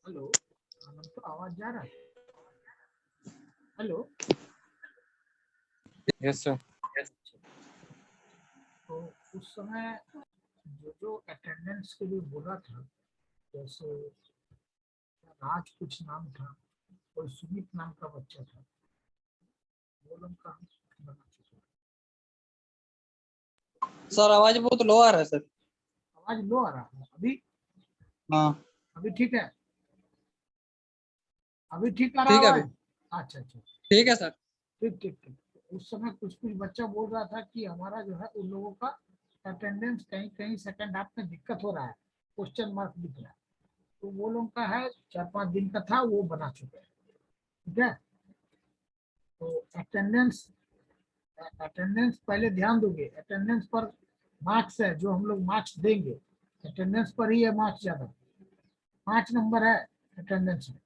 Hello, आनंद तो आवाज जा रहा है? हेलो। Yes sir. तो उस समय जो जो अटेंडेंस के लिए बोला था, जैसे राज कुछ नाम था, कोई सुमित नाम का बच्चा था, वो लोग का हम बना चुके हैं। सर आवाज बहुत लो आ रहा है सर। आवाज लो आ रहा है अभी? हाँ अभी ठीक है? अभी ठीक आ रहा ठीक है आवाज? अभी अच्छा अच्छा, ठीक है सर। ठीक ठीक ठीक। उस समय कुछ कुछ बच्चा बोल रहा था कि हमारा जो है उन लोगों का अटेंडेंस कहीं कहीं सेकंड हाफ में दिक्कत हो रहा है, क्वेश्चन मार्क दिख रहा है। तो वो लोग का है 4-5 दिन का था, वो बना चुके हैं। ठीक है, तो अटेंडेंस अटेंडेंस पहले ध्यान दोगे। अटेंडेंस पर मार्क्स है, जो हम लोग मार्क्स देंगे अटेंडेंस पर ही है। मार्क्स ज्यादा 5 नंबर है अटेंडेंस में।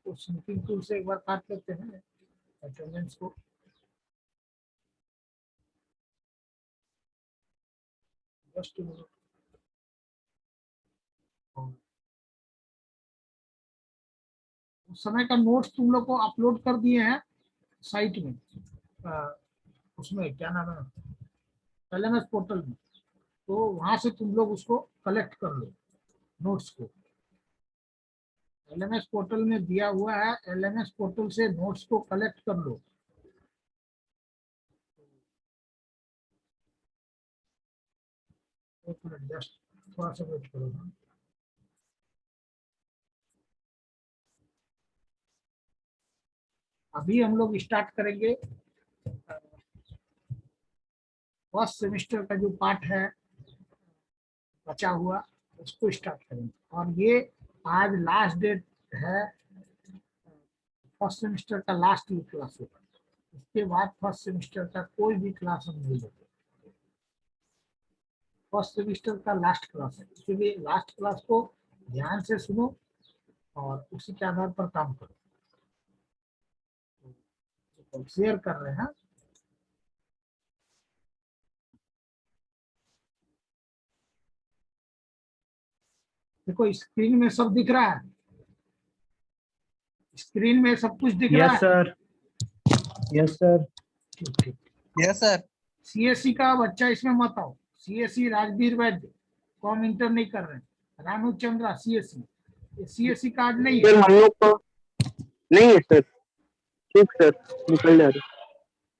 तो स्मूथिंग टूल से एक बार काट लेते हैं अटेंडेंस को। जस्ट उस समय का नोट्स तुम लोग को अपलोड कर दिए हैं साइट में, उसमें क्या नाम है, LMS पोर्टल में। तो वहां से तुम लोग उसको कलेक्ट कर लो नोट्स को। LMS पोर्टल में दिया हुआ है, LMS पोर्टल से नोट्स को कलेक्ट कर लो। एक मिनट, जस्ट थोड़ा सा वेट करो ना। अभी हम लोग स्टार्ट करेंगे फर्स्ट सेमेस्टर का जो पार्ट है बचा हुआ, उसको स्टार्ट करेंगे। और ये आज लास्ट डेट है, फर्स्ट सेमेस्टर का लास्ट क्लास होगा। इसके बाद फर्स्ट सेमेस्टर का कोई भी क्लास हम नहीं लेते। फर्स्ट सेमेस्टर का लास्ट क्लास है, इसलिए लास्ट क्लास को ध्यान से सुनो और उसी के आधार पर काम करो। तो शेयर कर रहे हैं। देखो स्क्रीन में सब दिख रहा है, स्क्रीन में सब कुछ दिख रहा है। Sir, yes sir. ठीक ठीक। Yes sir. CSE का बच्चा इसमें मत आओ। CSE राजवीर वैद्य को हम इंटर नहीं कर रहे हैं। Ranu Chandra CSE, CSE card नहीं है। सर हम लोग को नहीं है सर। ठीक सर, निकल जा रही।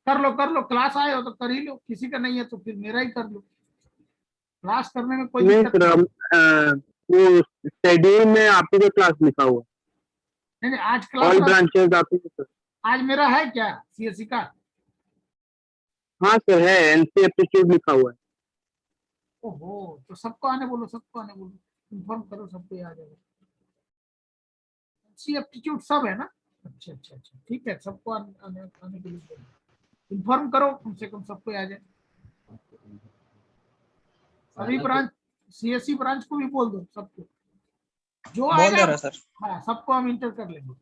कर लो, क्लास आए हो तो कर ही लो, किसी का नहीं है तो फिर मेरा ही कर लो। क्लास करने में कोई नहीं दिक्कत सर, हम वो शेड्यूल में आप ही का क्लास लिखा हुआ, नहीं, आज क्लास ऑल ब्रांचेस आप ही का सर। आज मेरा है क्या CSE का? हाँ सर है, एनसी एप्टीट्यूड लिखा हुआ है। ओहो, तो सबको आने बोलो, सबको आने बोलो, इन्फॉर्म करो, सबको आ जाएगा। सी एप्टीट्यूड सब है ना? अच्छा अच्छा अच्छा, ठीक है, सबको आने के लिए बोलो, इन्फॉर्म करो, कम से कम सबको आ जाए। सभी ब्रांच, CSE ब्रांच को भी बोल दो सबको, जो बोल आएगा। दे रहा सर। हाँ, सबको हम इंटर कर लेंगे।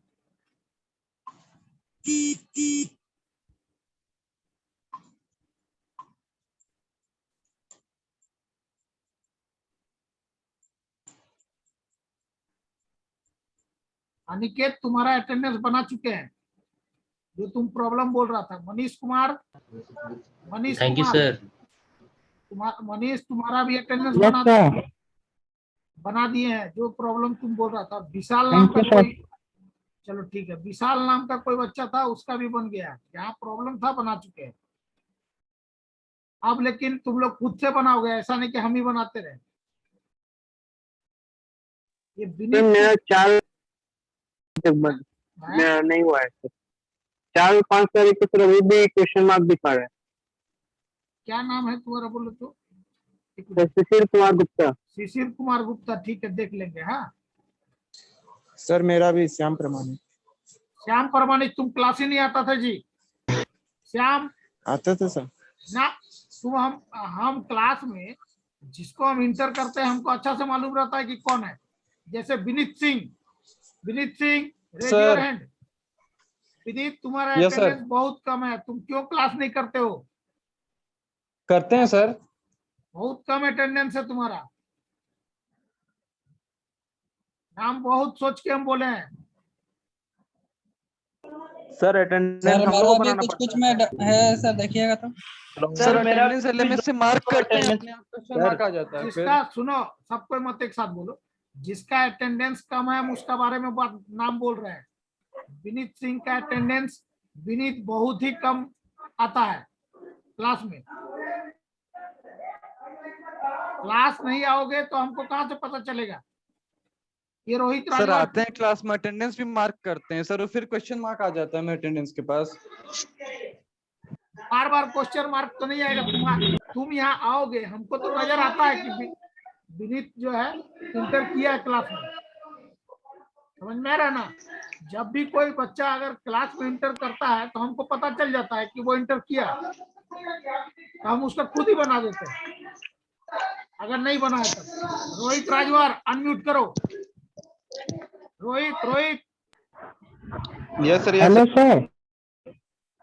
अनिकेत तुम्हारा अटेंडेंस बना चुके हैं, जो तुम प्रॉब्लम बोल रहा था। Manish Kumar, thank you sir. Manish तुम्हारा भी अटेंडेंस यस सर, बना दिए हैं, जो प्रॉब्लम तुम बोल रहा था। विशाल नाम थैंक का यू सर। कोई, चलो ठीक है, विशाल नाम का कोई बच्चा था, उसका भी बन गया। यहाँ प्रॉब्लम था, बना चुके हैं। अब लेकिन तुम लोग खुद से बनाओगे, ऐसा नहीं कि हम ही बनाते रहे। ये सर विनीत मेरा 4 तक है? नहीं हुआ है सर। 4-5 तारीख को सर अभी भी क्वेश्चन मार्क दिखा रहा है। क्या नाम है तुम्हारा, बोलो तो। सर शिशिर कुमार गुप्ता। शिशिर कुमार गुप्ता, ठीक है, देख लेंगे। हाँ, सर मेरा भी श्याम प्रमाणिक। श्याम प्रमाणिक, तुम क्लास ही नहीं आता था जी। श्याम आता था सर। ना, तुम हम क्लास में जिसको हम इंटर करते हैं, हमको अच्छा से मालूम रहता है कि कौन है। जैसे Vineet Singh, raise your sir. Hand. Vineet, तुम्हारा यस अटेंडेंस सर। बहुत कम है, तुम क्यों क्लास नहीं करते हो? करते हैं सर। बहुत कम अटेंडेंस है तुम्हारा। नाम बहुत सोच के हम बोले हैं। सर अटेंडेंस सर हम मेरा लोग को भी बनाना कुछ कुछ पड़ता में है सर, देखिएगा तो। सर मेरा अटेंडेंस एलएमएस से मार्क करते हैं, अपने आप क्वेश्चन सर, मार्क आ जाता है फिर। जिसका सुनो, सबको मत एक साथ बोलो। जिसका अटेंडेंस कम है हम उसका बारे में बात नाम बोल रहे हैं। विनीत सिंह का अटेंडेंस, विनीत बहुत ही कम आता है क्लास में। क्लास नहीं आओगे तो हमको कहाँ से पता चलेगा? ये रोहित सर राजवाड़ आते हैं क्लास में, अटेंडेंस भी मार्क करते हैं सर, और फिर क्वेश्चन मार्क आ जाता है मेरे अटेंडेंस के पास। बार बार क्वेश्चन मार्क तो नहीं आएगा। तुम यहाँ आओगे, हमको तो नजर आता है कि विनीत जो है इंटर किया है क्लास में। समझ में आ रहा है ना? जब भी कोई बच्चा अगर क्लास में इंटर करता है तो हमको पता चल जाता है कि वो इंटर किया, तो हम उसका खुद ही बना देते हैं अगर नहीं बना है तब। रोहित राजवार अनम्यूट करो। Rohit Rohit yes sir, hello sir.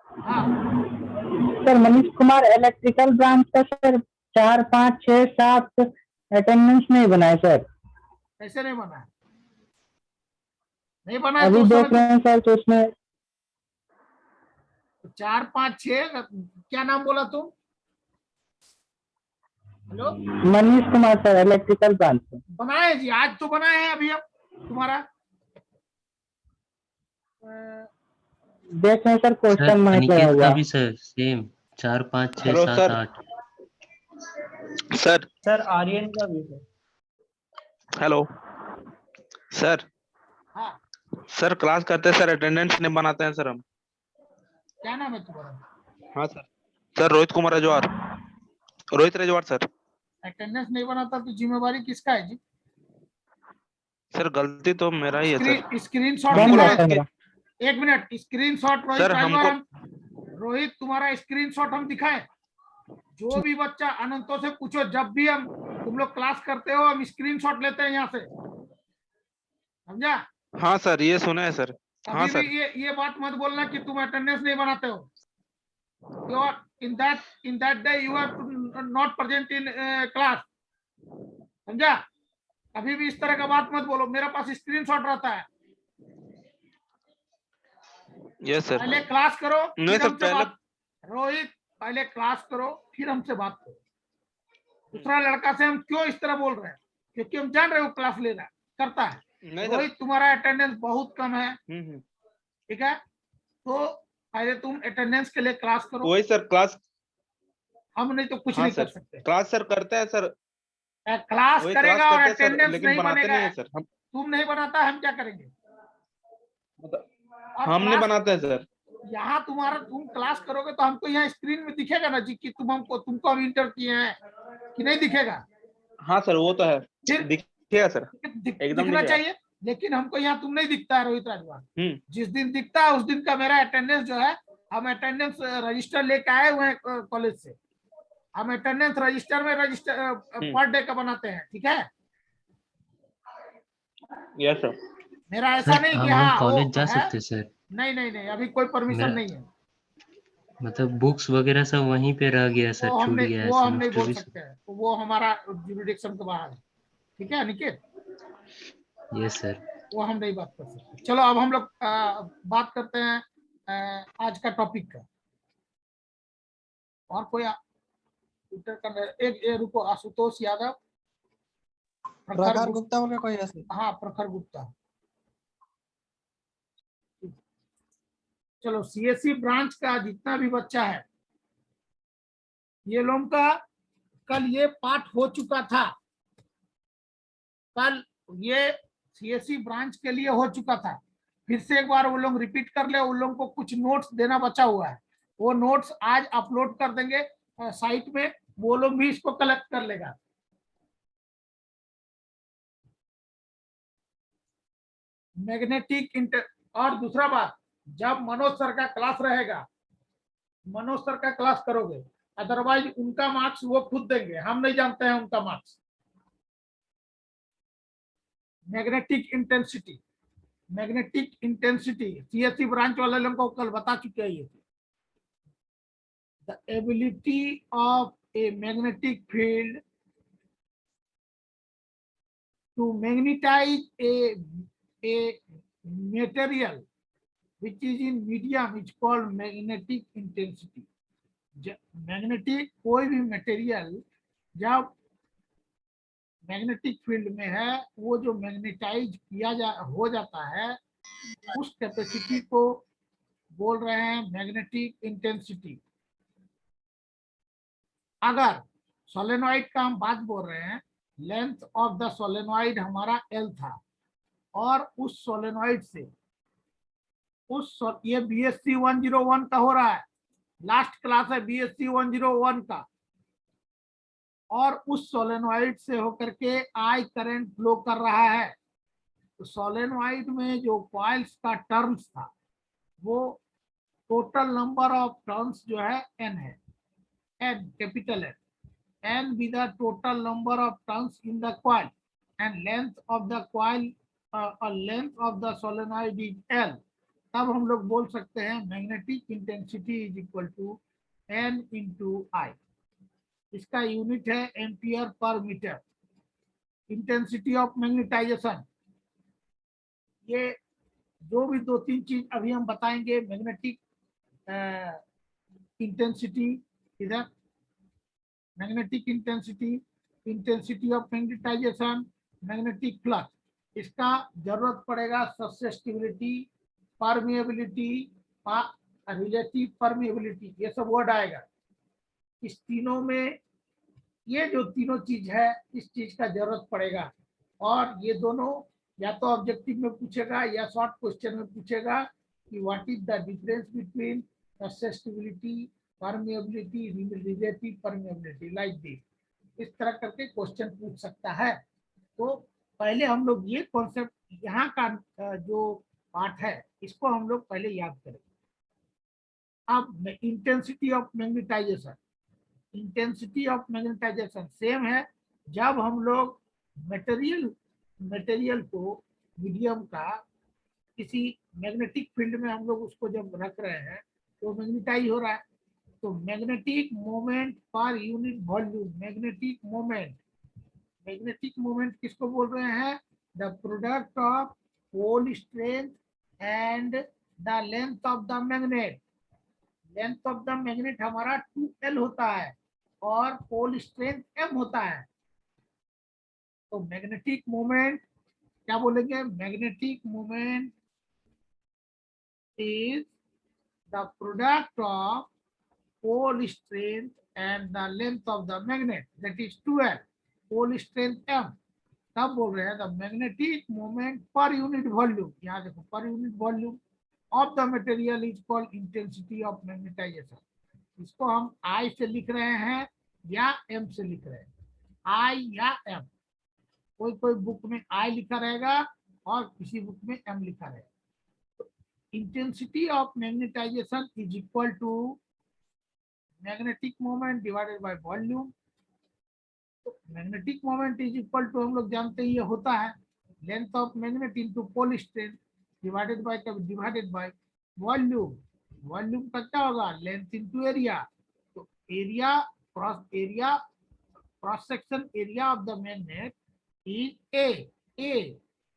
हाँ sir Manish Kumar electrical branch का सर 4, 5, 6, 7 अटेंडेंस नहीं बना है सर। कैसे नहीं बना है? नहीं बना है अभी तो उस देख समय रहे हैं सर तो उसमें 4, 5, 6 क्या नाम बोला तुम? Hello, Manish Kumar sir electrical branch से। बनाए जी, आज तो बनाए हैं अभी हम तुम्हारा। देख रहे हैं सर सर क्वेश्चन मार्क लगा अनिकेत का हुआ। भी sir same 4, 5, 6, hello 7, sir. 8। Sir sir Aryan का भी है। Hello sir. हाँ, सर क्लास करते हैं सर, अटेंडेंस नहीं बनाते हैं सर हम। क्या नाम है तुम्हारा? हाँ sir. Sir Rohit Kumar Rajwar, Rohit Rajwar sir. Attendance नहीं बनाता तो जिम्मेवारी किसका है जी? सर गलती तो मेरा ही है सर। स्क्रीनशॉट बन गया दिखाए। सर मेरा। एक मिनट, स्क्रीनशॉट रोहित सर राजवार हमको रोहित तुम्हारा स्क्रीनशॉट हम दिखाएं। जो भी बच्चा अनंतों से पूछो, जब भी हम तुम लोग क्लास करते हो हम स्क्रीनशॉट लेते हैं यहाँ से, समझा? हाँ सर, ये सुना है सर। हाँ कभी सर। भी ये बात मत बोलना कि तुम अटेंडेंस नहीं बनाते हो। You are in that day you are not present in class, समझा? कभी भी इस तरह का बात मत बोलो। मेरे पास स्क्रीनशॉट रहता है। Yes sir. पहले क्लास करो नहीं फिर सर, हमसे पहले बात। रोहित पहले क्लास करो फिर हमसे बात करो। दूसरा लड़का से हम क्यों इस तरह बोल रहे हैं? क्योंकि हम जान रहे हो क्लास ले रहा करता है। नहीं सर। रोहित तुम्हारा अटेंडेंस बहुत कम है, ठीक है? तो पहले तुम अटेंडेंस के लिए क्लास करो। वही सर क्लास। हम नहीं तो कुछ हाँ नहीं सर, कर सकते। क्लास सर करते हैं सर। क्लास वही करेगा क्लास और करते हैं सर, अटेंडेंस लेकिन नहीं बनाते बनेगा। नहीं है सर हम। तुम नहीं बनाता हम क्या करेंगे? और हम नहीं क्लास बनाते हैं सर। यहाँ तुम्हारा तुम क्लास करोगे तो हमको यहाँ स्क्रीन में दिखेगा ना जी कि तुमको हम इंटर किए हैं कि नहीं दिखेगा? हाँ सर, वो तो है, फिर दिखेगा सर। एकदम दिखना दिखेगा। चाहिए। लेकिन हमको यहाँ तुम नहीं दिखता है रोहित राजवार। हम्म। जिस दिन दिखता है उस दिन का मेरा अटेंडेंस जो है, हम अटेंडेंस रजिस्टर लेके आए हुए हैं कॉलेज से। हम अटेंडेंस रजिस्टर में पर डे का बनाते हैं, ठीक है? Yes sir. मेरा ऐसा सर नहीं कि हम हाँ वो कॉलेज जा है। सकते सर? नहीं अभी कोई परमिशन मेरा नहीं है। मतलब बुक्स वगैरह सब वहीं पे रह गया सर, छूट गया है वो हम नहीं सेमेस्टर बोल भी। सकते हैं, वो हमारा जुरिडिक्शन के बाहर है, ठीक है अनिकेत? Yes sir. वो हम नहीं बात कर सकते। चलो अब हम लोग बात करते हैं आज का टॉपिक का। और कोई रुको, आशुतोष यादव, प्रखर गुप्ता बोल के कोई ऐसे। हाँ प्रखर गुप्ता। चलो सीएससी ब्रांच का जितना भी बच्चा है, ये लोगों का कल ये पाठ हो चुका था। कल ये सीएससी ब्रांच के लिए हो चुका था। फिर से एक बार वो लोग रिपीट कर ले। उन लोगों को कुछ नोट्स देना बचा हुआ है, वो नोट्स आज अपलोड कर देंगे साइट में। वो लोग भी इसको कलेक्ट कर लेगा। Magnetic inter. और दूसरा बात, जब मनोज सर का क्लास रहेगा, मनोज सर का क्लास करोगे, अदरवाइज उनका मार्क्स वो खुद देंगे, हम नहीं जानते हैं उनका marks. Magnetic intensity CSC branch वाले लोगों को कल बता चुके हैं ये। the ability of a magnetic field to magnetize a material which is in medium is called magnetic intensity. Magnetic कोई भी मटेरियल जब मैग्नेटिक फील्ड में है वो जो मैग्नेटाइज हो जाता है उस कैपेसिटी को बोल रहे हैं मैग्नेटिक इंटेंसिटी। अगर सोलेनॉइड का हम बात बोल रहे हैं, लेंथ ऑफ द सोलेनॉइड हमारा L था और उस सोलेनॉइड से ये BSc 101 का हो रहा है, लास्ट क्लास है BSc 101 का, और उस सोलेनॉइड से होकर के आई करंट फ्लो कर रहा है। तो सोलेनॉइड में जो कॉइल्स का टर्न्स था वो टोटल नंबर ऑफ टर्न्स जो है n है, n capital n be the total number of turns in the coil and length of the coil length of the solenoid is L। तब हम लोग बोल सकते हैं magnetic intensity is equal to n into I. इसका unit है ampere per metre. Intensity of magnetisation, ये जो भी दो तीन चीज अभी हम बताएंगे, मैग्नेटिक इंटेंसिटी, इधर magnetic intensity, intensity of magnetisation, magnetic flux, इसका जरूरत पड़ेगा ससेप्टिबिलिटी, परमिएबिलिटी, रिलेटिव परमिएबिलिटी, ये सब वर्ड आएगा। इस तीनों में ये जो तीनों चीज है इस चीज का जरूरत पड़ेगा, और ये दोनों या तो ऑब्जेक्टिव में पूछेगा या शॉर्ट क्वेश्चन में पूछेगा कि what is the difference between susceptibility, permeability, relative permeability, like this. इस तरह करके क्वेश्चन पूछ सकता है। तो पहले हम लोग ये कॉन्सेप्ट यहाँ का जो पार्ट है इसको हम लोग पहले याद करें। अब intensity of magnetisation, intensity of magnetisation same है। जब हम लोग मटेरियल को मीडियम का किसी मैग्नेटिक फील्ड में हम लोग उसको जब रख रहे हैं तो मैग्नेटाइज हो रहा है, तो magnetic moment per unit volume, magnetic moment किसको बोल रहे हैं? The product of pole strength and the length of the magnet. Length of the magnet हमारा 2L होता है और पोल स्ट्रेंथ M होता है। तो मैग्नेटिक मोमेंट क्या बोलेंगे? Magnetic moment is the product of pole strength and the length of the magnet, that is 2L, pole strength M। तब बोल रहे हैं the magnetic moment per unit volume, यहाँ देखो per unit volume of the material is called intensity of magnetisation. इसको हम I से लिख रहे हैं या M से लिख रहे हैं, I या M। कोई कोई बुक में I लिखा रहेगा और किसी बुक में M लिखा रहेगा। Intensity of magnetization is equal to magnetic moment divided by volume. Magnetic moment is equal to हम लोग जानते हैं ये होता है length of magnet into pole strength divided by volume. Volume का क्या होगा? Length into area. तो cross section area of the magnet is A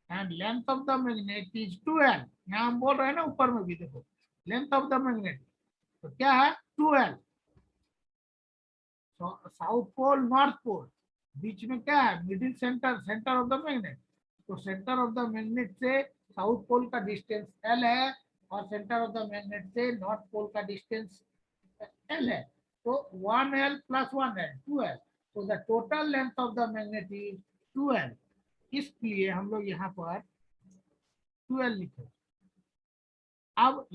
and length of the magnet is 2L। यहाँ हम बोल रहे हैं ना, ऊपर में भी देखो लेंथ ऑफ द मैग्नेट, तो क्या है? 2L। South pole north pole, बीच में क्या है? Middle centre of the magnet. तो सेंटर ऑफ द मैग्नेट से साउथ पोल का डिस्टेंस L है और सेंटर ऑफ द मैग्नेट से नॉर्थ पोल का डिस्टेंस L है। तो 1L + 1L 2L। तो the total length of the magnet is 2L। इसलिए हम लोग यहाँ पर 2L लिखे। अब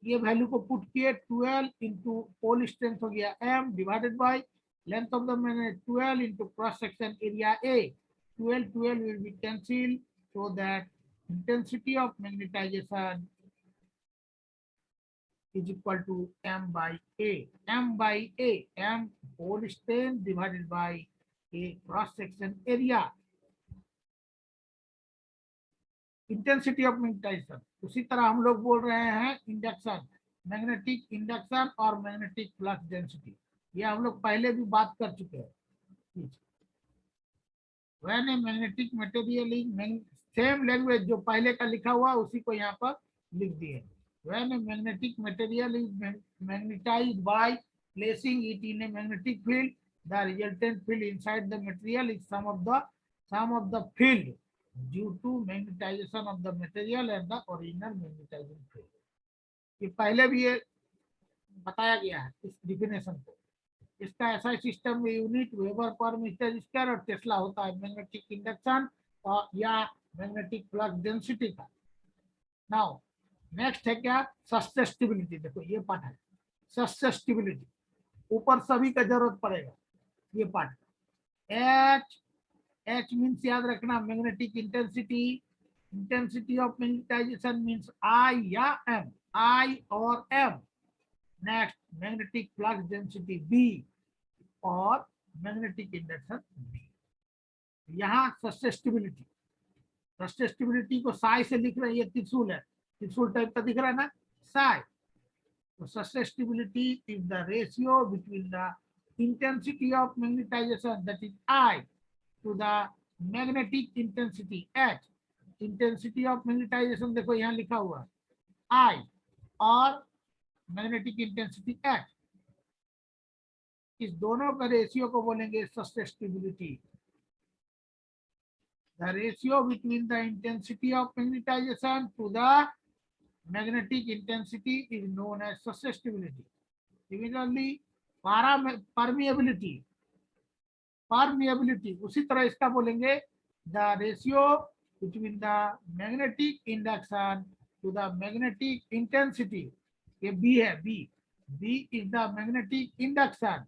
ये वैल्यू को पुट किए, 2L इंटू पोल स्ट्रेंथ हो गया M divided by length of the magnet 2L into cross section area A। 12 will be cancelled, so that intensity of magnetization is equal to M by A। M pole strength divided by A cross section area। Intensity of magnetisation. उसी तरह हम लोग बोल रहे हैं induction, magnetic induction और magnetic flux density, ये हम लोग पहले भी बात कर चुके हैं। When a magnetic material is, same language जो पहले का लिखा हुआ उसी को यहाँ पर लिख दिए। When a magnetic material is magnetized by placing it in a magnetic field, the resultant field inside the material is sum of the field due to magnetization of the material and the original magnetizing field। ये पहले भी ये बताया गया है इस definition को। इसका ऐसा सिस्टम में unit weber per metre square और टेस्ला होता है मैग्नेटिक इंडक्शन और या मैग्नेटिक फ्लक्स डेंसिटी का। नाउ नेक्स्ट है क्या, सस्टेनेबिलिटी। देखो ये पार्ट है सस्टेनेबिलिटी, ऊपर सभी का जरूरत पड़ेगा ये पार्ट। एच मीन्स याद रखना magnetic intensity, intensity of magnetisation means I या एम, आई और M. Next magnetic flux density B और मैग्नेटिक इंडक्शन बी। यहाँ सस्टेनेबिलिटी, सस्टेनेबिलिटी को साई से लिख रहे हैं, ये त्रिशूल है, त्रिशूल टाइप का दिख रहा है ना साई। तो sustainability is the ratio between the intensity of magnetisation that is I to the magnetic intensity H. Intensity of magnetisation देखो यहाँ लिखा हुआ आई और मैग्नेटिक इंटेंसिटी एच, इस दोनों का रेशियो को बोलेंगे sustainability. The ratio between the intensity of magnetisation to the magnetic intensity is known as susceptibility. Similarly, permeability, permeability उसी तरह इसका बोलेंगे the ratio between the magnetic induction to the magnetic intensity। ये B है, B is the magnetic induction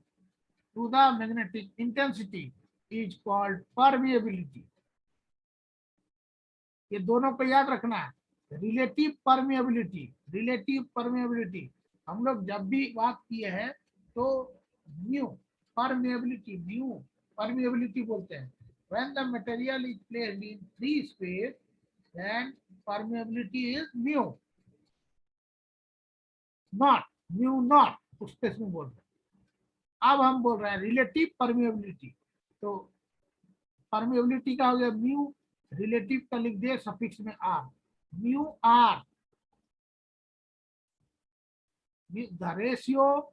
to the magnetic intensity is called permeability। ये दोनों को याद रखना है। रिलेटिव परमेबिलिटी, रिलेटिव परमेबिलिटी हम लोग जब भी बात किए हैं तो म्यू परमेबिलिटी, म्यू परमेबिलिटी बोलते हैं। When the material is placed in free space then permeability is mu naught उस स्पेस में बोल रहे हैं। अब हम बोल रहे हैं रिलेटिव परमेबिलिटी, तो परमेबिलिटी का हो गया म्यू, रिलेटिव का लिख दिए सफिक्स में are, mu r, the ratio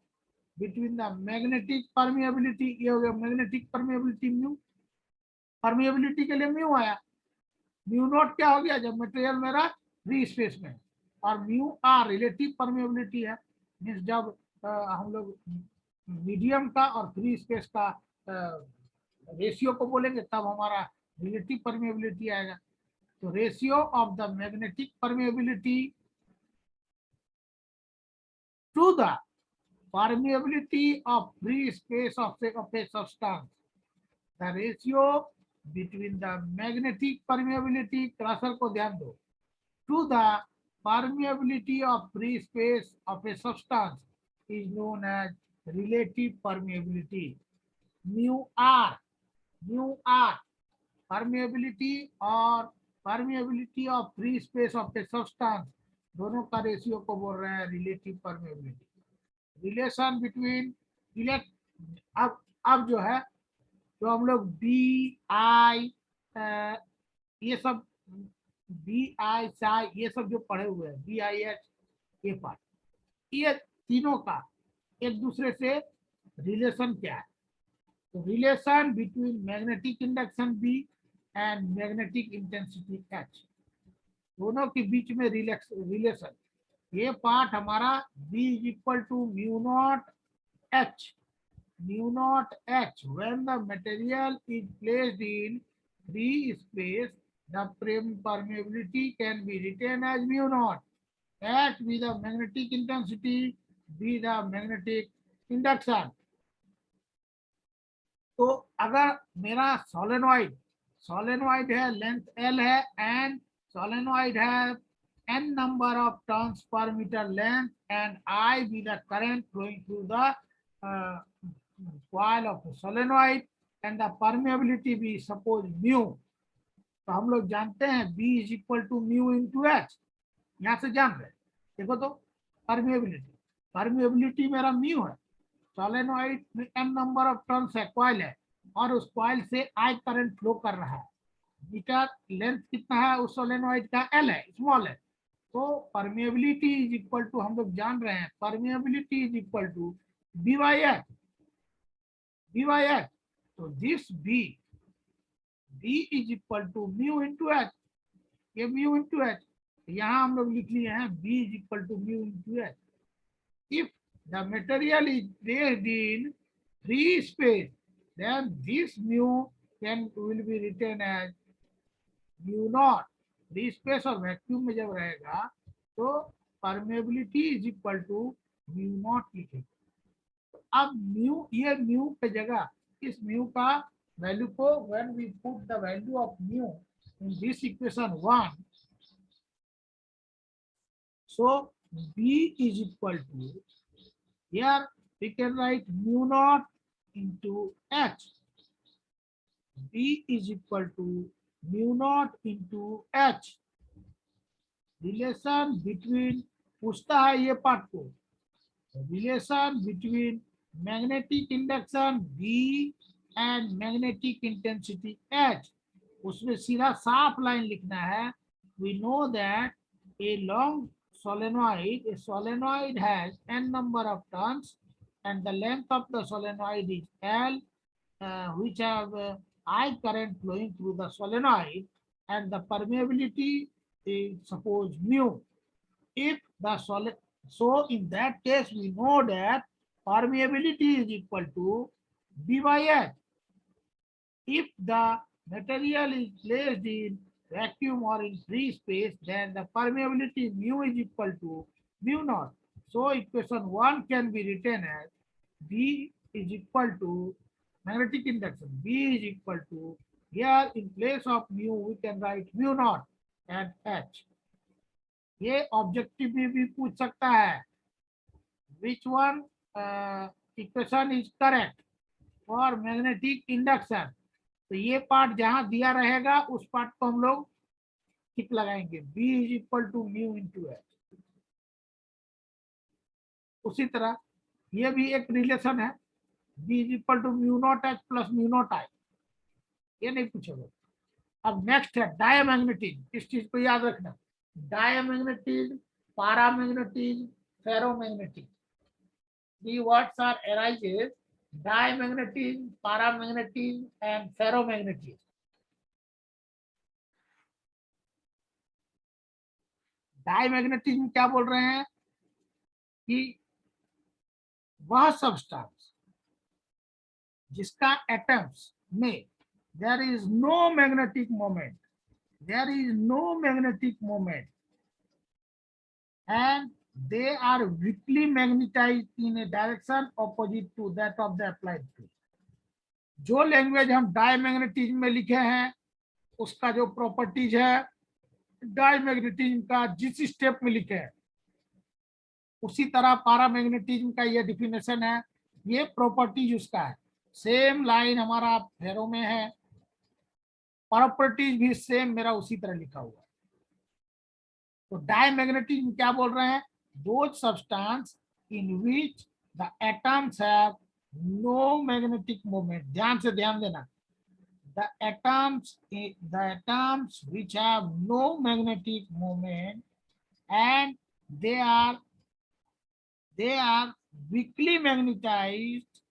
between the magnetic permeability, ये हो गया मैग्नेटिक परमेबिलिटी म्यू, परमेबिलिटी के लिए म्यू आया। म्यू नॉट क्या हो गया जब मटेरियल मेरा फ्री स्पेस में, और म्यू आर रिलेटिव परमेबिलिटी है, मीन्स जब हम लोग मीडियम का और फ्री स्पेस का रेशियो को बोलेंगे तब हमारा रिलेटिव परमेबिलिटी आएगा। So ratio of the magnetic permeability to the permeability of free space of a substance, the ratio between the magnetic permeability, cursor को ध्यान दो, to the permeability of free space of a substance is known as relative permeability। mu r permeability और permeability of free space of a substance, दोनों का ratio को बोल रहे हैं रिलेटिव परमेबिलिटी। रिलेशन बिटवीन अब जो है तो हम लोग बी आई ये सब बी आई साई ये सब जो पढ़े हुए हैं बी आई एच ये पार्ट, ये तीनों का एक दूसरे से रिलेशन क्या है। तो relation between magnetic induction B and magnetic intensity H, दोनों के बीच में रिलेशन। ये पार्ट हमारा B is equal to mu naught H when the material is placed in free space the permeability can be written as mu naught, H be the magnetic intensity, be the magnetic induction. तो अगर मेरा solenoid है, length L है and solenoid है n number of turns per meter length and I be the current flowing through the coil of the solenoid and the permeability be suppose mu। तो हम लोग जानते हैं B is equal to mu into H, यहाँ से जान रहे देखो तो परमेबिलिटी परमिएबिलिटी मेरा म्यू है, सोलेनोइड में m नंबर ऑफ टर्न्स है, कॉइल है, और उस कॉइल से I करंट फ्लो कर रहा है। मीटर लेंथ कितना है उस सोलेनोइड का, L है, स्मॉल है। तो परमिएबिलिटी इज इक्वल टू, हम लोग जान रहे हैं permeability is equal to B by H. तो this B is equal to mu into H, ये म्यू इंटू एच। यहाँ हम लोग लिख लिए हैं B is equal to mu into H. If the material is placed in free space, then this mu will be written as mu naught। Free space और vacuum में जब रहेगा तो permeability is equal to mu naught लिखेंगे। तो अब mu, ये mu पे जगह इस म्यू का वैल्यू को, when we put the value of mu in this equation 1, so b is equal to, here we can write mu naught into h, b is equal to mu naught into h। Relation between, पूछता है ये part को, relation between magnetic induction B and magnetic intensity H। उसमें सीधा साफ line लिखना है। We know that a long solenoid, a solenoid has n number of turns and the length of the solenoid is L, which have I current flowing through the solenoid, and the permeability is suppose mu. If the solid, so in that case we know that permeability is equal to B by H. If the material is placed in vacuum or in free space, then the permeability mu is equal to mu naught. So equation 1 can be written as B is equal to magnetic induction. B is equal to, here in place of mu we can write mu naught and H. ये objective में भी पूछ सकता है, which one equation is correct for magnetic induction। तो ये part जहां दिया रहेगा उस पार्ट को हम लोग टिक लगाएंगे, B is equal to mu into H. उसी तरह ये भी एक रिलेशन है, B is equal to mu naught H plus mu naught I, ये नहीं पूछेगा। अब नेक्स्ट है डायमैग्नेटिज्म। इस चीज को याद रखना, diamagnetism, paramagnetism, ferromagnetism. The words are arises diamagnetism, paramagnetism and ferromagnetism। Diamagnetism क्या बोल रहे हैं कि वह सब्सटेंस जिसका एटम्स में there is no magnetic moment, there is no magnetic moment and they are weakly magnetized in a direction opposite to that of the applied field। जो language हम डायमैग्नेटिज्म में लिखे हैं उसका जो प्रॉपर्टीज है डायमैग्नेटिज्म का जिस स्टेप में लिखे हैं उसी तरह पैरामैग्नेटिज्म का ये डिफिनेशन है, ये प्रॉपर्टीज उसका है। सेम लाइन हमारा फेरो में है, प्रॉपर्टीज भी सेम मेरा उसी तरह लिखा हुआ है। तो डायमैग्नेटिज्म क्या बोल रहे हैं, those substance in which the atoms have no magnetic moment। ध्यान से ध्यान देना, the atoms which have no magnetic moment and they are weakly magnetized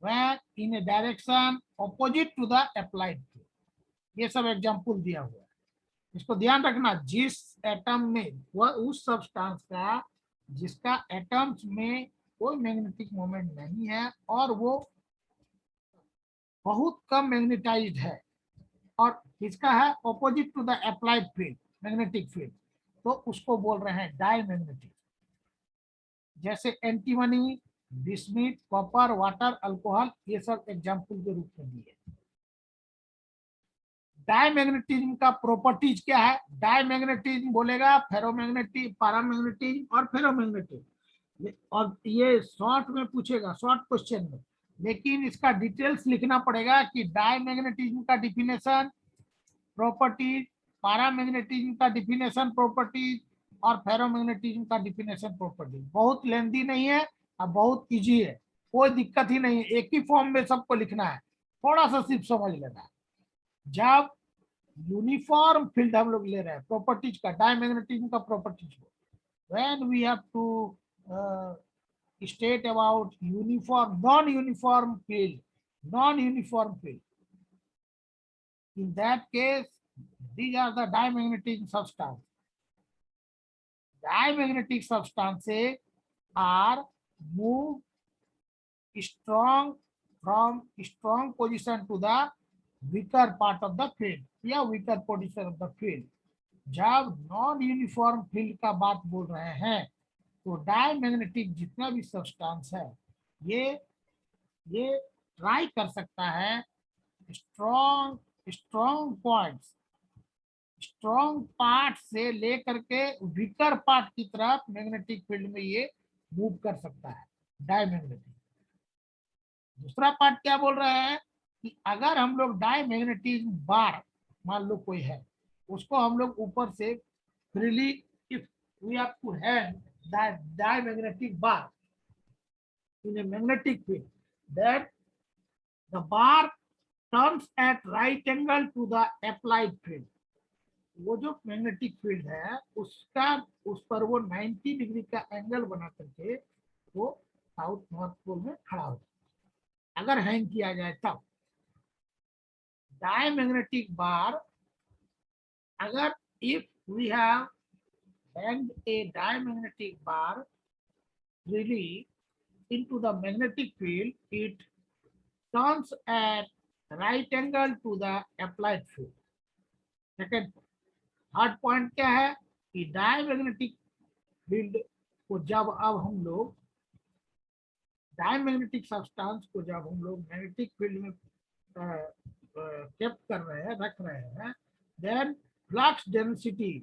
when in a direction opposite to the applied field। ये सब example दिया हुआ है, इसको ध्यान रखना। जिस एटम में, वह उस सब्सटेंस का जिसका एटम्स में कोई मैग्नेटिक मोमेंट नहीं है और वो बहुत कम मैग्नेटाइज्ड है और किसका है, opposite to the applied field, magnetic field, तो उसको बोल रहे हैं डायमैग्नेटिक। जैसे antimony, bismuth, copper, water, alcohol, ये सब एग्जाम्पल के रूप में दिए। डायमैग्नेटिज्म का प्रॉपर्टीज क्या है, डायमैग्नेटिज्म बोलेगा फेरोमैग्नेटिज्म, पैरामैग्नेटिज्म और फेरोमैग्नेटिज्म, और ये शॉर्ट में पूछेगा, शॉर्ट क्वेश्चन में, लेकिन इसका डिटेल्स लिखना पड़ेगा कि डायमैग्नेटिज्म का डिफिनेशन, प्रॉपर्टीज, पैरामैग्नेटिज्म का डिफिनेशन, प्रॉपर्टीज और फेरोमैग्नेटिज्म का डिफिनेशन प्रॉपर्टी बहुत लेंदी नहीं है और बहुत इजी है, कोई दिक्कत ही नहीं है, एक ही फॉर्म में सबको लिखना है, थोड़ा सा सिर्फ समझ लेना है। जब यूनिफॉर्म फील्ड हम लोग ले रहे हैं प्रॉपर्टीज का, डायमैग्नेटिज्म का प्रॉपर्टीज को, when we have to state about uniform non-uniform field, in that case these are the diamagnetic substance. Diamagnetic substances are moved strong from strong position to the weaker part of the field या weaker position of the field. जब non uniform field का बात बोल रहे हैं तो diamagnetic जितना भी सब्सटेंस है ये ट्राई कर सकता है स्ट्रॉन्ग पॉइंट्स, स्ट्रॉन्ग पार्ट से लेकर के वीकर पार्ट की तरफ मैग्नेटिक फील्ड में ये मूव कर सकता है डायमैग्नेटिक। दूसरा पार्ट क्या बोल रहे हैं कि अगर हम लोग डायमैग्नेटिज्म बार मान लो कोई है, उसको हम लोग ऊपर से freely if we have to hand diamagnetic bar in a magnetic field, that the bar turns at right angle to the applied field. वो जो मैग्नेटिक फील्ड है उसका उस पर वो 90 डिग्री का एंगल बना करके वो साउथ नॉर्थ पोल में खड़ा हो जाए अगर हैंग किया जाए तब। डायमैग्नेटिक बार अगर if we have hanged a diamagnetic bar really into the magnetic field, it turns at right angle to the applied field. Second, third point क्या है कि डायमैग्नेटिक फील्ड को जब अब हम लोग डायमैग्नेटिक सब्सटेंस को जब हम लोग मैग्नेटिक फील्ड में केप्ट कर रहे हैं, रख रहे हैं, then flux density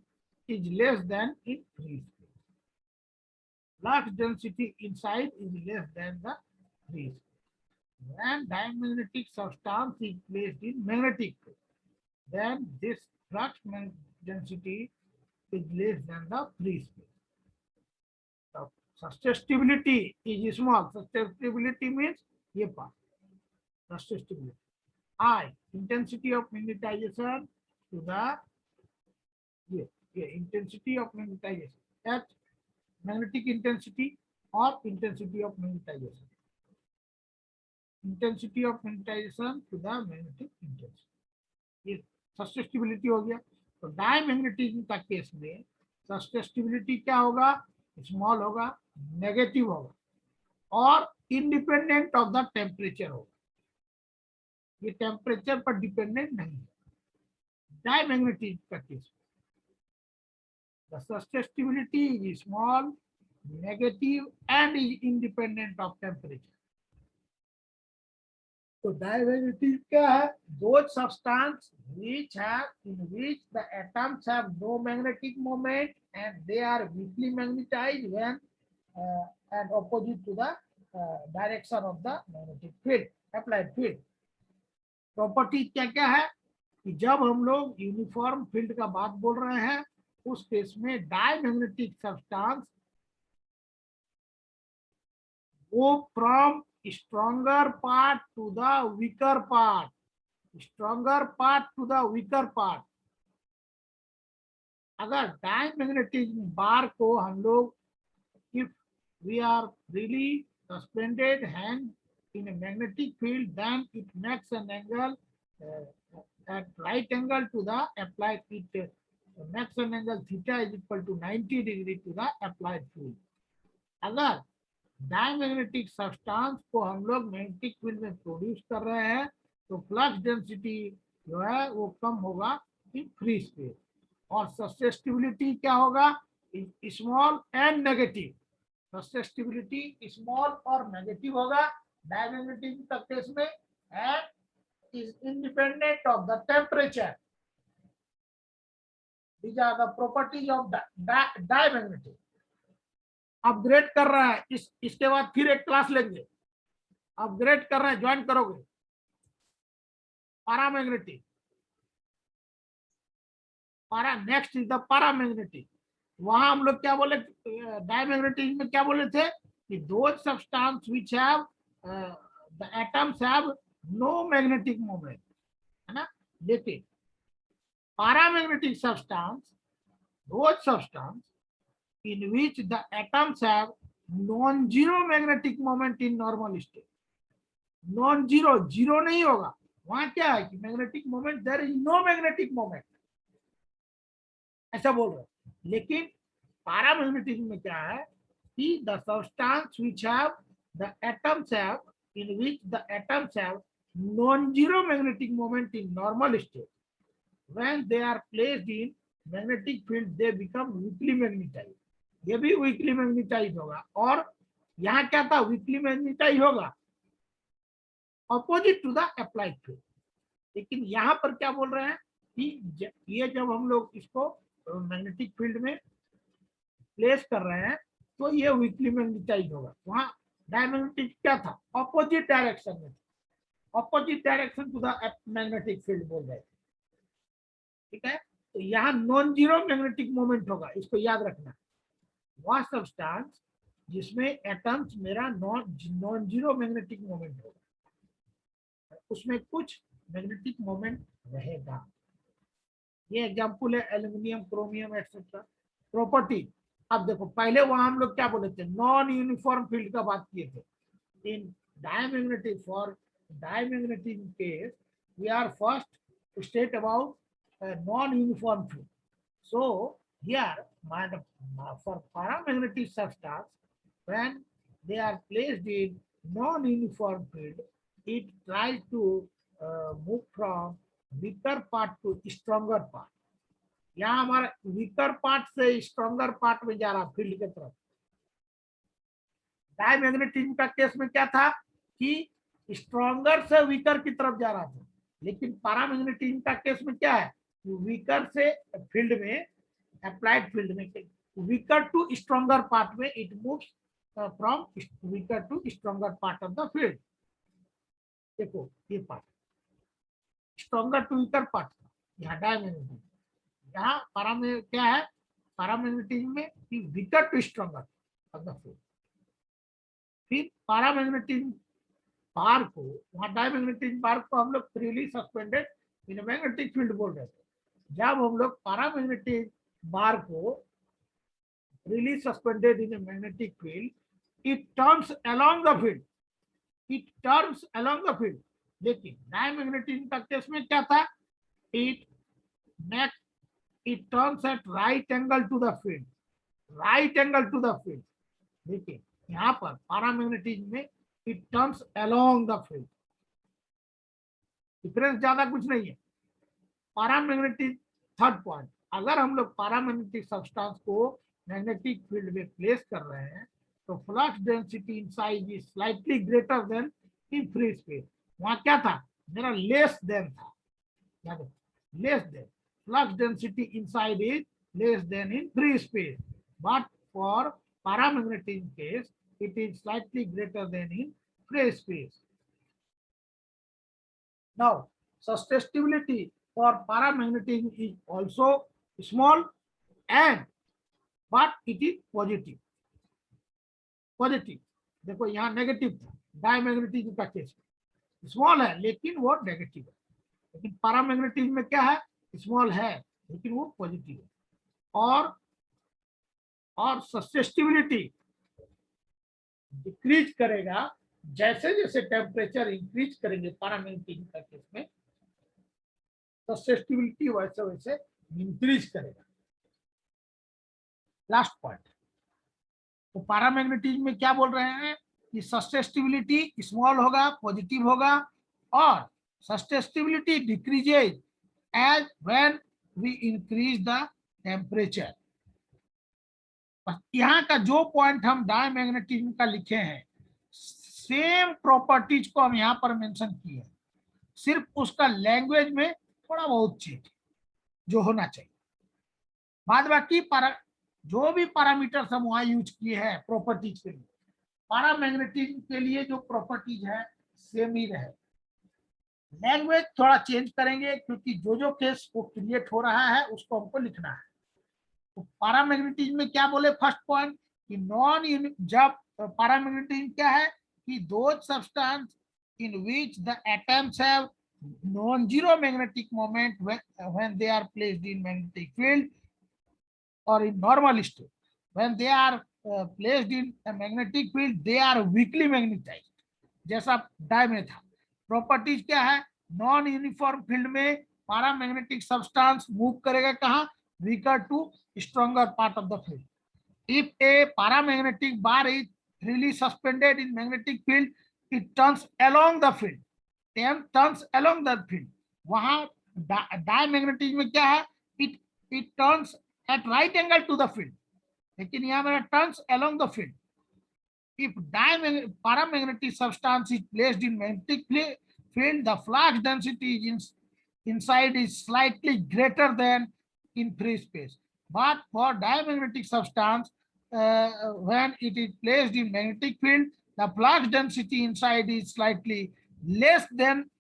is less than in free space. Flux density inside is less than the free space. When diamagnetic substance is placed in magnetic field, then this flux density is less than the free space. The susceptibility is small. Susceptibility means ये part. Susceptibility. I, intensity of magnetization to the intensity of magnetization, H magnetic intensity or intensity of magnetization, intensity of magnetization to the magnetic intensity, ये sustainability हो गया। तो diamagnetism का case में sustainability क्या होगा, small होगा, नेगेटिव होगा और इंडिपेंडेंट ऑफ द टेम्परेचर होगा, ये टेम्परेचर पर डिपेंडेंट नहीं है डायमैग्नेटिज्म का case. The susceptibility is small, negative, and is independent of temperature. So diamagnetism क्या है? Those substances which the atoms have no magnetic moment and they are weakly magnetized when and opposite to the direction of the magnetic field, applied field. Property क्या है कि जब हम लोग uniform field का बात बोल रहे हैं उस केस में डायमैग्नेटिक सब्सटेंस वो from stronger part to the weaker part, stronger part to the weaker part. अगर डायमैग्नेटिज्म बार को हम लोग if we are really suspended hang in a magnetic field then it makes an angle at right angle to the applied field. So maximum angle theta is equal to 90 degree to the applied field. अगर diamagnetic substance को हम लोग magnetic field में produce कर रहे हैं तो flux density जो है वो कम होगा इन फ्री स्पेस और सस्टेनेबिलिटी क्या होगा, small and negative. Sustainability small और नेगेटिव होगा डायमैग्नेटिक का केस में and is independent of the temperature. These are the properties of diamagnetic. Upgrade कर रहा है इसके बाद फिर एक क्लास लेंगे, अपग्रेड कर रहे हैं, ज्वाइन करोगे। Paramagnetic, next is the paramagnetic. वहां हम लोग क्या बोले, डायमैग्नेटिज्म में क्या बोले थे कि those substance which have the atoms have no magnetic moment, है ना। लेकिन paramagnetic substance, those substance in which the atoms have non-zero magnetic moment in normal state. Non-zero, zero नहीं होगा, वहां क्या है कि magnetic moment, there is no magnetic moment, ऐसा बोल रहे हैं। लेकिन paramagnetism में क्या है कि the substance which have the atoms have, in which the atoms have non-zero magnetic moment in normal state, when they are placed in magnetic field they become weakly magnetized, ये भी weakly magnetized होगा। और यहाँ क्या था, weakly magnetized होगा opposite to the applied field। लेकिन यहाँ पर क्या बोल रहे हैं कि ये जब हम लोग इसको मैग्नेटिक फील्ड में प्लेस कर रहे हैं तो ये weakly magnetized होगा। वहाँ डायमैग्नेटिक क्या था, ऑपोजिट डायरेक्शन में, opposite direction to the magnetic field बोल रहे थे, ठीक है। तो यहाँ नॉन जीरो मैग्नेटिक मोमेंट होगा, इसको याद रखना। वह सब्सटेंस जिसमें एटम्स मेरा नॉन जीरो मैग्नेटिक मोमेंट होगा, उसमें कुछ मैग्नेटिक मोमेंट रहेगा। ये एग्जांपल है एल्यूमिनियम, क्रोमियम एक्सेट्रा। प्रॉपर्टी, अब देखो पहले वहां हम लोग क्या बोले थे, नॉन यूनिफॉर्म फील्ड का बात किए थे। In diamagnetic, for diamagnetic case we are first state about non-uniform field. So here for paramagnetic substance, when they are placed in non-uniform field, it tries to move from weaker part to stronger part. यहाँ हमारा weaker part से stronger part में जा रहा field के तरफ। Diamagnetism का case में क्या था कि स्ट्रॉन्गर से वीकर की तरफ जा रहा था, लेकिन पैरामैग्नेटिज्म का केस में क्या है, वीकर से फील्ड में, अप्लाइड फील्ड में, वीकर टू स्ट्रॉन्गर पार्ट में it moves from weaker to stronger part of the field. देखो ये part stronger to weaker part, यहाँ डायमैग्नेटिज्म, यहाँ क्या है, पैरामैग्नेटिज्म में weaker to stronger of the field. फिर पैरामैग्नेटिज्म बार को, वहाँ डायमैग्नेटिज्म बार को हम लोग freely suspended in magnetic field बोल रहे थे। जब हम लोग पैरामैग्नेटिक बार को freely suspended in magnetic field, it turns along the field, it turns along the field. लेकिन डायमैग्नेटिज्म का केस में क्या था, it turns at right angle to the field, right angle to the field. देखिए यहाँ पर paramagnetism में it turns along the field, difference ज्यादा कुछ नहीं है। पैरामैग्नेटिक, थर्ड पॉइंट, अगर हम लोग पैरामैग्नेटिक सब्सटेंस को मैग्नेटिक फील्ड में प्लेस कर रहे हैं तो flux density inside is slightly greater then in free space. वहां क्या था, मेरा लेस देन था, less than, flux density inside is less then in free space, but for paramagnetic case it is slightly greater than in free space. Now, susceptibility for paramagnetism is also small, and but it is positive. Positive. देखो यहाँ negative था diamagnetism का case, small है लेकिन वो negative है, लेकिन paramagnetism में क्या है, स्मॉल है लेकिन वो पॉजिटिव है। और ससेप्टिबिलिटी डिक्रीज करेगा जैसे जैसे टेम्परेचर इंक्रीज करेंगे पैरामैग्नेटिज्म का केस में, ससेप्टिबिलिटी वैसे वैसे इंक्रीज करेगा। लास्ट पॉइंट, तो पैरामैग्नेटिज्म में क्या बोल रहे हैं कि ससेप्टिबिलिटी स्मॉल होगा, पॉजिटिव होगा, और susceptibility decreases as when we increase the temperature. यहाँ का जो पॉइंट हम डायमैग्नेटिज्म का लिखे हैं, सेम प्रॉपर्टीज को हम यहाँ पर मेंशन किए हैं, सिर्फ उसका लैंग्वेज में थोड़ा बहुत चेंज जो होना चाहिए। बाद बाकी जो भी पैरामीटर्स हम वहाँ यूज किए हैं प्रॉपर्टीज के लिए, पैरामैग्नेटिज्म के लिए जो प्रॉपर्टीज है सेम ही रहे, लैंग्वेज थोड़ा चेंज करेंगे क्योंकि जो केस वो क्रिएट हो रहा है उसको हमको लिखना है। तो पैरामैग्नेटिज्म में क्या बोले फर्स्ट पॉइंट कि जब पैरामैग्नेटिज्म क्या है कि those substance in which the atoms have non-zero magnetic moment when they are placed in magnetic field or in normal state. When they are placed in a magnetic field, they are weakly magnetized. जैसा dia में था. Properties क्या है? Non uniform field में paramagnetic substance move करेगा कहाँ? Weaker to stronger part of the field. If a paramagnetic bar is freely suspended in magnetic field, it turns along the field. Turns along the field. वहाँ diamagnetism में क्या है? It turns at right angle to the field. लेकिन यहाँ मेरा turns along the field. If paramagnetic substance is placed in magnetic field, the flux density inside is slightly greater than in free space. But for diamagnetic substance, when it is placed in magnetic field, the flux density inside is slightly less than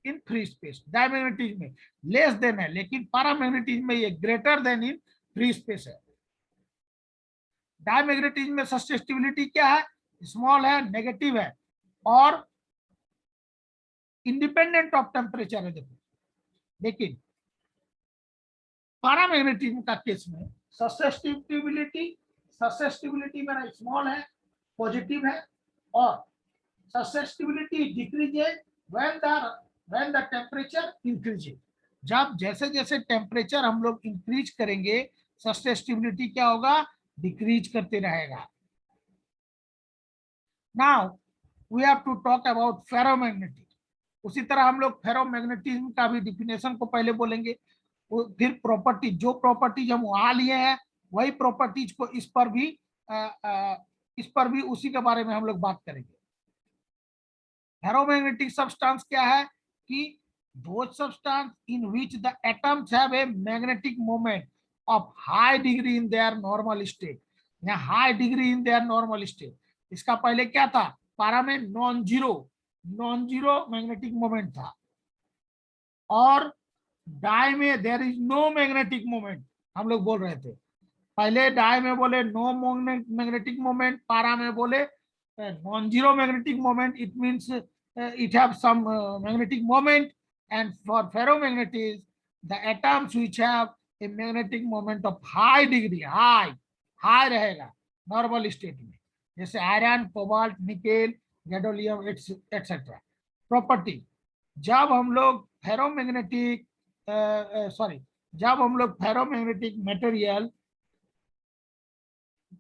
in free space. Diamagnetism में less than है, लेकिन paramagnetism में ये greater than in free space है. Diamagnetism में susceptibility क्या है? Small है, नेगेटिव है और इंडिपेंडेंट ऑफ टेम्परेचर है. देखो, लेकिन पैरामैग्नेटिज्म का केस में ससेप्टिबिलिटी मेरा स्मॉल है, पॉजिटिव है और susceptibility decreases when the temperature increases. जब जैसे जैसे टेम्परेचर हम लोग इंक्रीज करेंगे, ससेप्टिबिलिटी क्या होगा? डिक्रीज करते रहेगा. Now we have to talk about ferromagnetism. उसी तरह हम लोग फेरोमैग्नेटिज्म का भी डिफिनेशन को पहले बोलेंगे, फिर प्रॉपर्टी, जो प्रॉपर्टीज हम वहां लिए हैं वही प्रॉपर्टीज को इस पर भी उसी के बारे में हम लोग बात करेंगे. फेरोमैग्नेटिक सब्सटेंस क्या है कि those substance in which the atoms have a magnetic moment of high degree in their normal state. या high degree in their normal state. इसका पहले क्या था? पारा में नॉन जीरो मैग्नेटिक मोमेंट था और डाई में there is no magnetic moment हम लोग बोल रहे थे. पहले डाई में बोले नो मैग्नेटिक मोमेंट, पारा में बोले non zero magnetic moment. It means it have some magnetic moment. And for ferromagnetism, the atoms which have a magnetic moment of high degree, high रहेगा normal state में, जैसे iron, cobalt, nickel, gadolinium etcetera. Property, जब हम लोग ferromagnetic material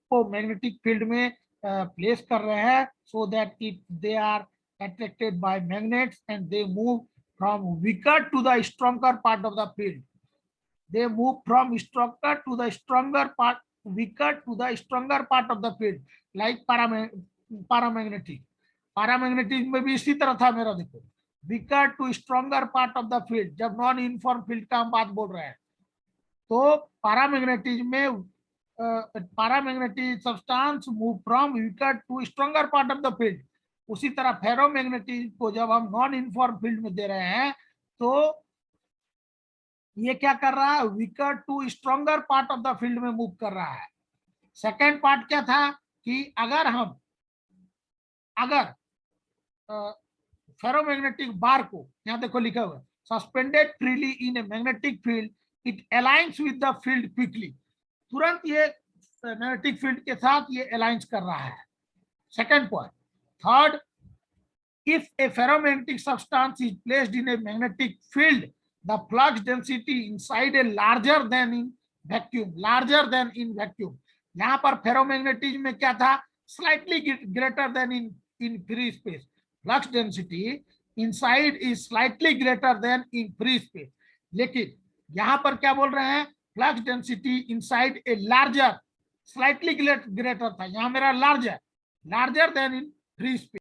को magnetic field में place कर रहे हैं, so that they are attracted by magnets and they move from weaker to the stronger part of the field. They move from stronger to the stronger part, weaker to the stronger part of the field, like paramagnetic. Paramagnetism में भी इसी तरह था मेरा. देखो, weaker to stronger part of the field. जब non uniform field का हम बात बोल रहे हैं तो पैरामैग्नेटिज्म में paramagnetic substance move from weaker to stronger part of the field. उसी तरह फेरोमैग्नेटिज्म को जब हम नॉन यूनिफॉर्म फील्ड में दे रहे हैं तो ये क्या कर रहा है? Weaker to stronger part of the field में मूव कर रहा है. सेकेंड पार्ट क्या था कि अगर फेरोमैग्नेटिक बार को, यहाँ देखो लिखा हुआ है, suspended freely in a magnetic field, it aligns with the field quickly. तुरंत ये मैग्नेटिक फील्ड के साथ ये अलाइंस कर रहा है. Second point. Third, if a ferromagnetic substance is placed in a magnetic field, the flux density inside is larger than in vacuum. यहाँ पर फेरोमैग्नेटिज्म में क्या था? Slightly greater than in free space. Flux density inside is slightly greater than in free space. लेकिन यहाँ पर क्या बोल रहे हैं? Flux density inside a larger, slightly greater था. यहाँ मेरा larger than in free space.